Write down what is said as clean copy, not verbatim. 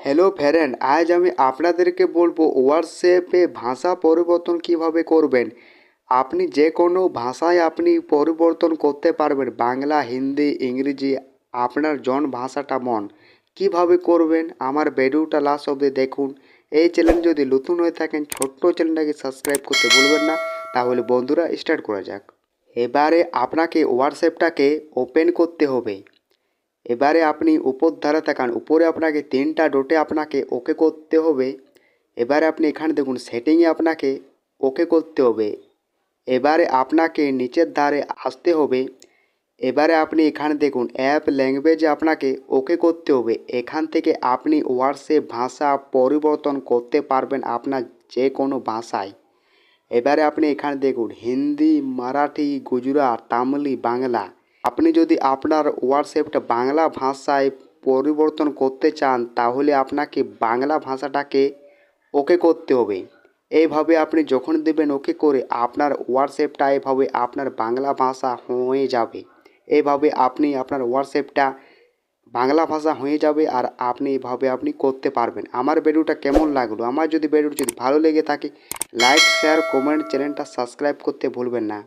Hello friend, আজ আমি আপনাদেরকে বলবো হোয়াটসঅ্যাপে ভাষা পরিবর্তন কিভাবে করবেন। আপনি যে কোনো ভাষায় আপনি পরিবর্তন করতে পারবেন, বাংলা, হিন্দি, ইংরেজি, আপনার জন ভাষাটা মন। কিভাবে করবেন আমার ভিডিওটা লাস্ট অবধি দেখুন। এই চ্যানেল যদি নতুন হয়ে থাকেন, ছোট্ট চ্যানেলটাকে সাবস্ক্রাইব করতে ভুলবেন না। তাহলে বন্ধুরা স্টার্ট করা যাক। এবারে আপনাকে হোয়াটসঅ্যাপটাকে ওপেন করতে হবে। এবারে আপনি উপর ধারে তাকান, উপরে আপনাকে তিনটা ডটে আপনাকে ওকে করতে হবে। এবারে আপনি এখানে দেখুন সেটিংয়ে আপনাকে ওকে করতে হবে। এবারে আপনাকে নিচের ধারে আসতে হবে। এবারে আপনি এখানে দেখুন অ্যাপ ল্যাঙ্গুয়েজে আপনাকে ওকে করতে হবে। এখান থেকে আপনি হোয়াটসঅ্যাপ ভাষা পরিবর্তন করতে পারবেন আপনার যে কোনো ভাষায়। এবারে আপনি এখানে দেখুন হিন্দি, মারাঠি, গুজরাট, তামিলি, বাংলা। আপনি যদি আপনার হোয়াটসঅ্যাপটা বাংলা ভাষায় পরিবর্তন করতে চান তাহলে আপনাকে বাংলা ভাষাটাকে ওকে করতে হবে। এইভাবে আপনি যখন দেবেন ওকে করে আপনার হোয়াটসঅ্যাপটা এভাবে আপনার বাংলা ভাষা হয়ে যাবে। এইভাবে আপনি আপনার হোয়াটসঅ্যাপটা বাংলা ভাষা হয়ে যাবে আর আপনি এভাবে আপনি করতে পারবেন। আমার ভিডিওটা কেমন লাগলো? আমার যদি ভিডিওটা যদি ভালো লেগে থাকে লাইক, শেয়ার, কমেন্ট, চ্যানেলটা সাবস্ক্রাইব করতে ভুলবেন না।